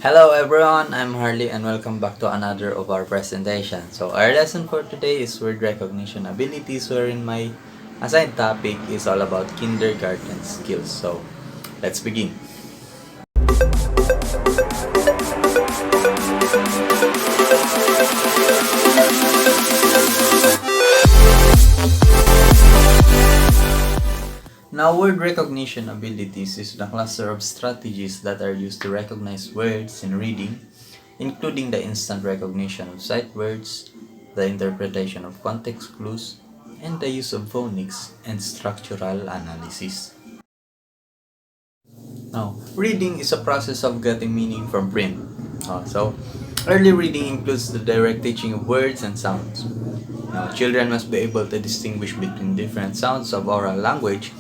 Hello everyone, I'm Harley and welcome back to another of our presentation. So our lesson for today is word recognition abilities, wherein my assigned topic is all about kindergarten skills. So let's begin. Now, word recognition abilities is the cluster of strategies that are used to recognize words in reading, including the instant recognition of sight words, the interpretation of context clues, and the use of phonics and structural analysis. Now, reading is a process of getting meaning from print. So, early reading includes the direct teaching of words and sounds. Now, children must be able to distinguish between different sounds of oral language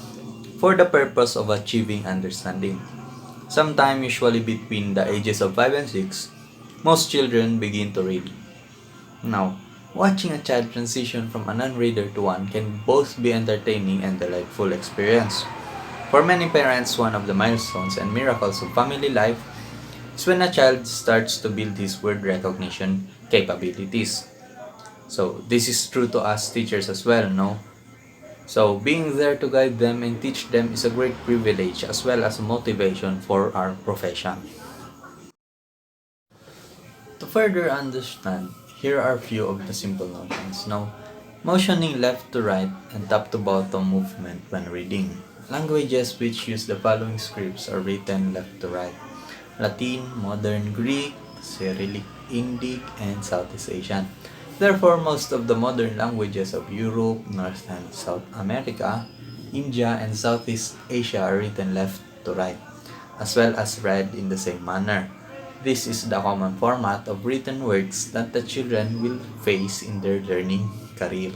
for the purpose of achieving understanding. Sometime, usually between the ages of 5 and 6, most children begin to read. Now, watching a child transition from a non-reader to one can both be entertaining and delightful experience. For many parents, one of the milestones and miracles of family life is when a child starts to build his word recognition capabilities. So, this is true to us teachers as well, no? So, being there to guide them and teach them is a great privilege as well as a motivation for our profession. To further understand, here are a few of the simple notions. Now, motioning left to right and top to bottom movement when reading. Languages which use the following scripts are written left to right: Latin, Modern Greek, Cyrillic, Indic, and Southeast Asian. Therefore, most of the modern languages of Europe, North and South America, India, and Southeast Asia are written left to right, as well as read in the same manner. This is the common format of written words that the children will face in their learning career.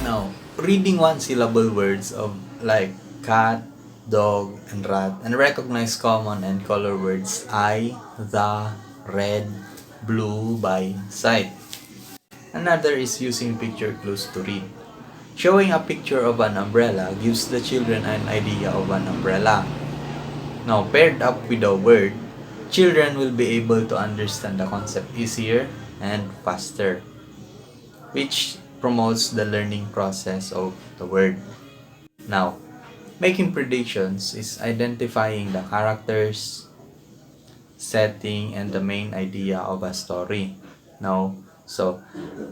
Now, reading one-syllable words of like cat, dog, and rat, and recognize common and color words I, the, red, blue by sight. Another is using picture clues to read. Showing a picture of an umbrella gives the children an idea of an umbrella. Now, paired up with a word, children will be able to understand the concept easier and faster, which promotes the learning process of the word. Now, making predictions is identifying the characters, setting, and the main idea of a story. Now, so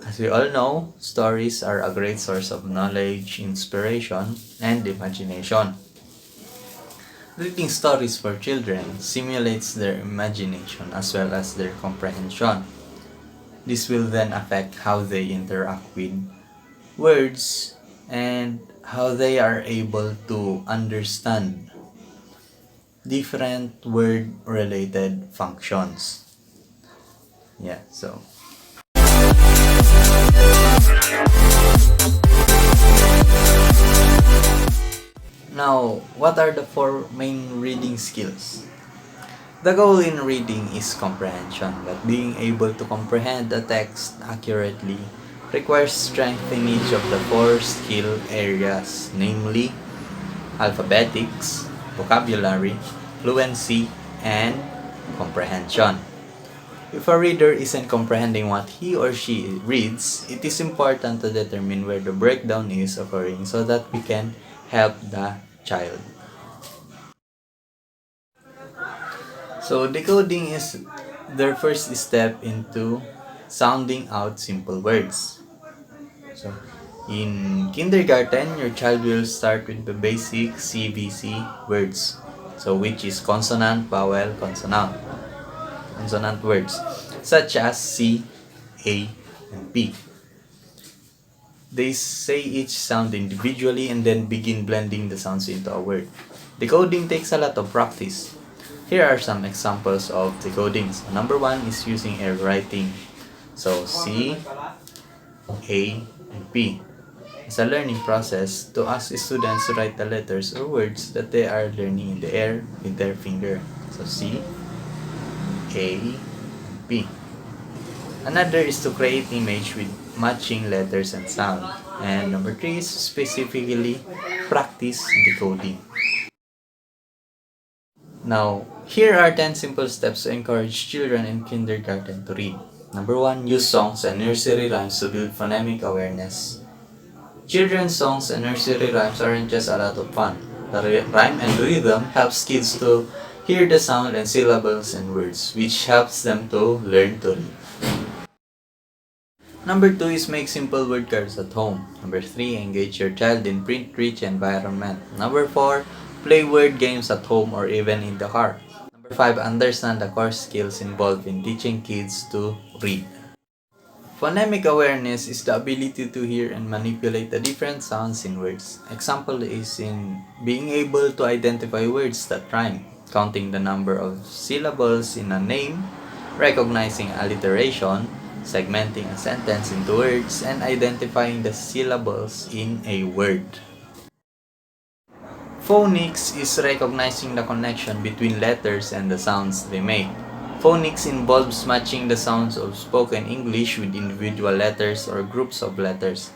as we all know, stories are a great source of knowledge, inspiration, and imagination. Reading stories for children simulates their imagination as well as their comprehension. This will then affect how they interact with words and how they are able to understand different word related functions. Yeah, so now, what are the four main reading skills? The goal in reading is comprehension, but being able to comprehend the text accurately requires strength in each of the four skill areas, namely alphabetics, vocabulary, fluency, and comprehension. If a reader isn't comprehending what he or she reads, it is important to determine where the breakdown is occurring so that we can help the child. So decoding is their first step into sounding out simple words. So in kindergarten, your child will start with the basic CVC words. So which is consonant, vowel, consonant words such as C, A, and P. They say each sound individually and then begin blending the sounds into a word. Decoding takes a lot of practice. Here are some examples of decoding. So number one is using air writing. So C, A, and P. as a learning process to ask students to write the letters or words that they are learning in the air with their finger. So C, A, B. Another is to create image with matching letters and sound. And number 3 is specifically practice decoding. Now, here are 10 simple steps to encourage children in kindergarten to read. Number 1, use songs and nursery rhymes to build phonemic awareness. Children's songs and nursery rhymes aren't just a lot of fun. The rhyme and rhythm helps kids to hear the sound and syllables and words, which helps them to learn to read. Number 2 is make simple word cards at home. Number 3, engage your child in print-rich environment. Number 4, play word games at home or even in the car. Number 5, understand the core skills involved in teaching kids to read. Phonemic awareness is the ability to hear and manipulate the different sounds in words. Example is in being able to identify words that rhyme, counting the number of syllables in a name, recognizing alliteration, segmenting a sentence into words, and identifying the syllables in a word. Phonics is recognizing the connection between letters and the sounds they make. Phonics involves matching the sounds of spoken English with individual letters or groups of letters.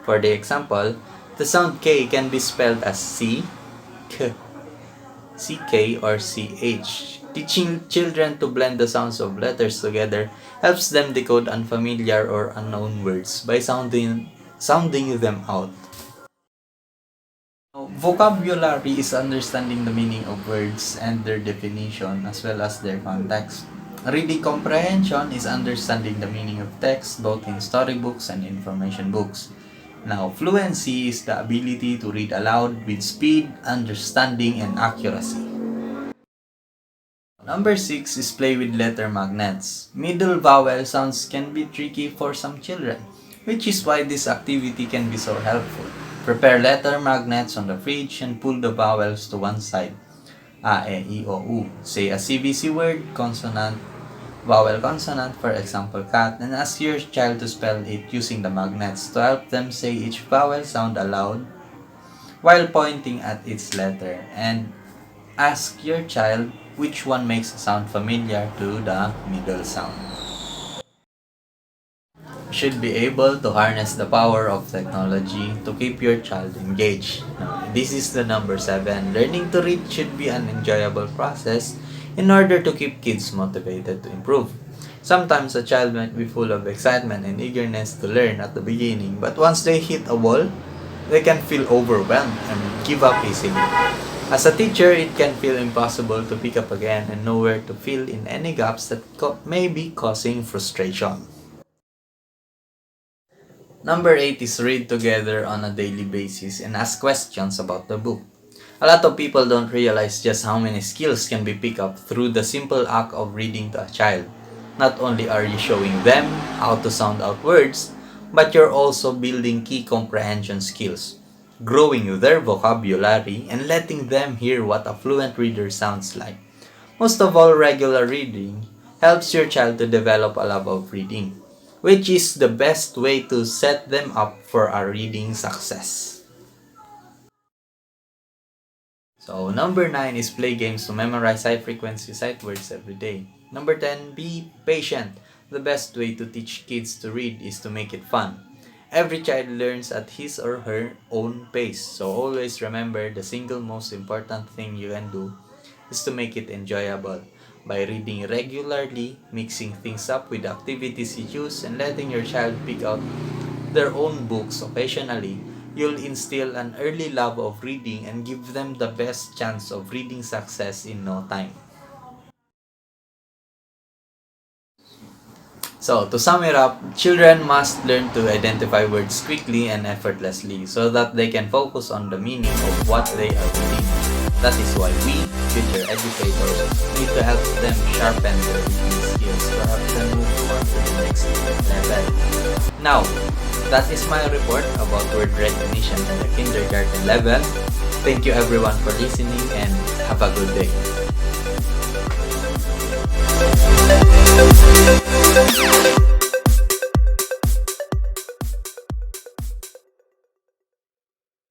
For the example, the sound K can be spelled as C, K, CK, or CH. Teaching children to blend the sounds of letters together helps them decode unfamiliar or unknown words by sounding them out. Vocabulary is understanding the meaning of words and their definition as well as their context. Reading comprehension is understanding the meaning of text both in storybooks and information books. Now, fluency is the ability to read aloud with speed, understanding, and accuracy. Number 6 is play with letter magnets. Middle vowel sounds can be tricky for some children, which is why this activity can be so helpful. Prepare letter magnets on the fridge and pull the vowels to one side. A, E, I, O, U. Say a CBC word, consonant, vowel consonant, for example cat, and ask your child to spell it using the magnets to help them say each vowel sound aloud while pointing at its letter. And ask your child which one makes a sound familiar to the middle sound. Should be able to harness the power of technology to keep your child engaged. Now, this is the number 7. Learning to read should be an enjoyable process in order to keep kids motivated to improve. Sometimes a child might be full of excitement and eagerness to learn at the beginning, but once they hit a wall, they can feel overwhelmed and give up easily. As a teacher, it can feel impossible to pick up again and know where to fill in any gaps that may be causing frustration. Number 8 is read together on a daily basis and ask questions about the book. A lot of people don't realize just how many skills can be picked up through the simple act of reading to a child. Not only are you showing them how to sound out words, but you're also building key comprehension skills, growing their vocabulary, and letting them hear what a fluent reader sounds like. Most of all, regular reading helps your child to develop a love of reading, which is the best way to set them up for a reading success. So, number 9 is play games to memorize high-frequency sight words every day. Number 10, be patient. The best way to teach kids to read is to make it fun. Every child learns at his or her own pace, so always remember the single most important thing you can do is to make it enjoyable. By reading regularly, mixing things up with activities you choose, and letting your child pick out their own books occasionally, you'll instill an early love of reading and give them the best chance of reading success in no time. So, to sum it up, children must learn to identify words quickly and effortlessly so that they can focus on the meaning of what they are reading. That is why we, future educators, need to help them sharpen their reading skills to help them move on to the next level. Now, that is my report about word recognition at the kindergarten level. Thank you everyone for listening and have a good day.